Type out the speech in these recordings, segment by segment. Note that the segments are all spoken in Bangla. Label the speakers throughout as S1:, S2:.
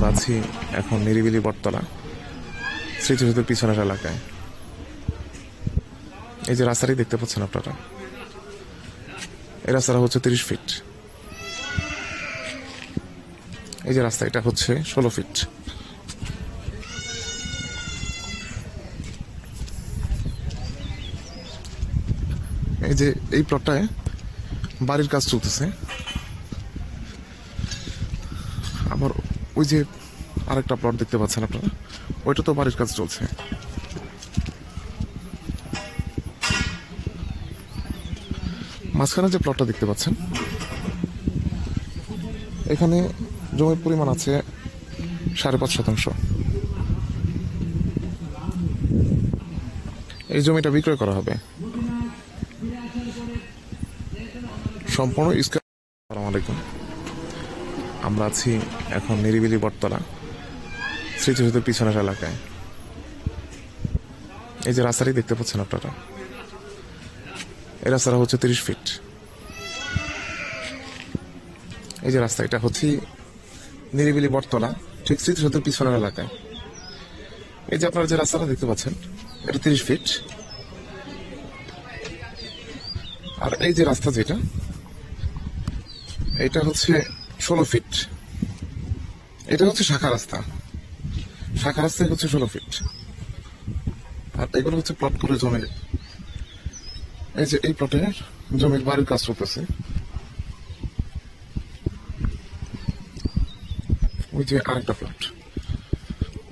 S1: আমরা আছি এখন নিরিবিলি বটতলা স্মৃতিসৌধের পিছনের এলাকায়। এই যে রাস্তাটি দেখতে পাচ্ছেন আপনারা, এই রাস্তাটা হচ্ছে 30 ফিট। এই যে রাস্তা, এটা হচ্ছে 16 ফিট। এই যে এই প্লটটায় বাড়ির কাজ চলতেছে। আবার ওই যে আরেকটা প্লট দেখতে পাচ্ছেন আপনারা, ওইটা তো বাড়ির কাজ চলছে। মাঝখানে যে প্লটটা দেখতে পাচ্ছেন, এখানে জমির পরিমাণ আছে 5.5%। এই জমিটা বিক্রয় করা হবে সম্পূর্ণ। আসসালামু আলাইকুম, আমরা আছি এখন নিরিবিলি বটতলা স্মৃতিসৌধের পিছনের এলাকায়। এই যে রাস্তাটি দেখতে পাচ্ছেন আপনারা, এই রাস্তাটা হচ্ছে 30 ফিট। এই যে রাস্তা, এটা হচ্ছে নিরিবিলি বটতলা ঠিক স্মৃতিসৌধের পিছনের এলাকায়। এই যে আপনারা যে রাস্তাটা দেখতে পাচ্ছেন, এটা 30 ফিট। আর এই যে রাস্তা যেটা, এটা হচ্ছে 16 ফিট। এটা হচ্ছে শাখা রাস্তা, শাখা রাস্তায় হচ্ছে 16 ফিট। আর এগুলো হচ্ছে প্লট করে জমি। এই যে এই প্লটে জমির বাড়ির কাজ চলতেছে। ওই যে আরেকটা প্লট,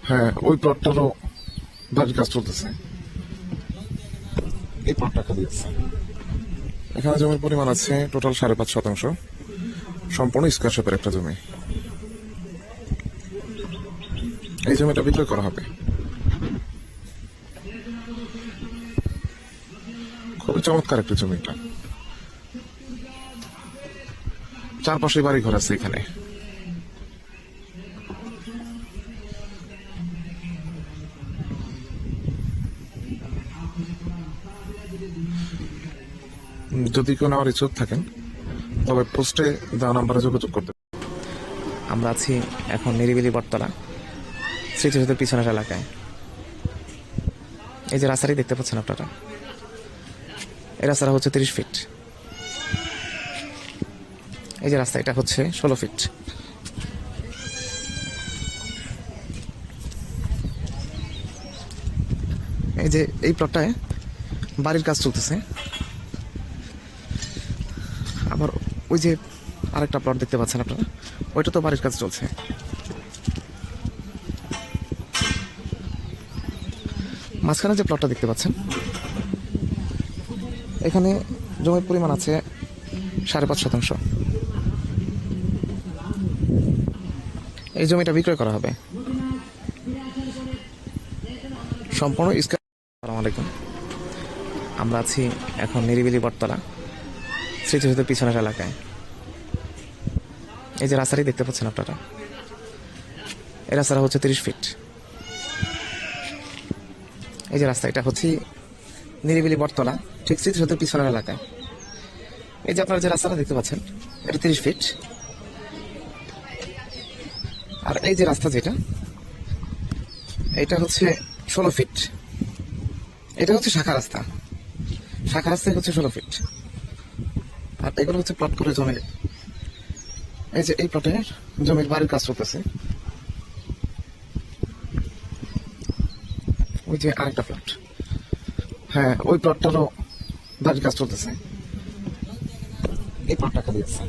S1: হ্যাঁ ওই প্লটটারও বাড়ির কাজ চলতেছে। এই প্লটটা খালি আছে। এখানে জমির পরিমাণ আছে টোটাল 5.5%, সম্পূর্ণ স্কয়ার শেপের একটা জমি। এই জমিটা বিক্রয় করা হবে। খুবই চমৎকার একটা জমিটা, চারপাশে বাড়ি ঘর আছে এখানে। যদি কেউ নেওয়ার ইচ্ছুক থাকেন, তবে পোস্টে দেওয়া নাম্বারে যোগাযোগ করতে। আমরা আছি এখন নিরিবিলি বটতলা স্মৃতিসৌধের পিছনের এলাকায়। এই যে রাস্তাটি দেখতে পাচ্ছেন আপনারা, এই রাস্তাটা হচ্ছে 30 ফিট। এই যে রাস্তা, এটা হচ্ছে 16 ফিট। এই যে এই প্লটটায় বাড়ির কাজ চলতেছে। আবার ওই যে আরেকটা প্লট দেখতে পাচ্ছেন আপনারা, ওইটা তো বাড়ির কাজ চলছে। মাঝখানে যে প্লটটা দেখতে পাচ্ছেন, এখানে জমির পরিমাণ আছে 5.5%। এই জমিটা বিক্রয় করা হবে সম্পূর্ণ। আসসালামু আলাইকুম, আমরা আছি এখন নিরিবিলি বটতলা স্মৃতিসৌধের পিছনের এলাকায়। এই যে রাস্তাটি দেখতে পাচ্ছেন আপনারা, এই রাস্তাটা হচ্ছে 30 ফিট। এই যে রাস্তা, এটা হচ্ছে নিরিবিলি বটতলা ঠিক স্মৃতিসৌধের পিছনের এলাকায়। এই যে আপনারা যে রাস্তাটা দেখতে পাচ্ছেন, এটা 30 ফিট। আর এই যে রাস্তা যেটা, এটা হচ্ছে 16 ফিট। এটা হচ্ছে শাখা রাস্তা, শাখা রাস্তায় হচ্ছে 16 ফিট। আর এগুলো হচ্ছে প্লট করে জমি। এই যে এই প্লটে জমির বাড়ির কাজ চলতেছে। ওই যে আরেকটা প্লট, হ্যাঁ ওই প্লটটারও বাড়ির কাজ চলতেছে। এই প্লটটা খালি আছে।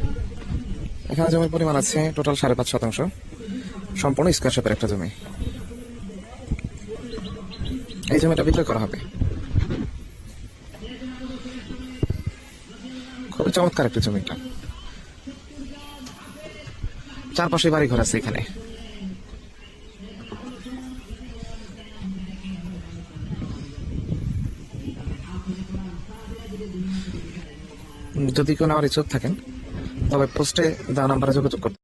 S1: এখানে জমির পরিমাণ আছে টোটাল 5.5%, সম্পূর্ণ স্কয়ার শেপের একটা জমি। এই জমিটা বিক্রয় করা হবে। খুবই চমৎকার একটা জমিটা, চারপাশে বাড়ি ঘর আছে এখানে। যদি কেউ নেওয়ার ইচ্ছুক থাকেন, তবে পোস্টে দেওয়া নাম্বারে যোগাযোগ করতে।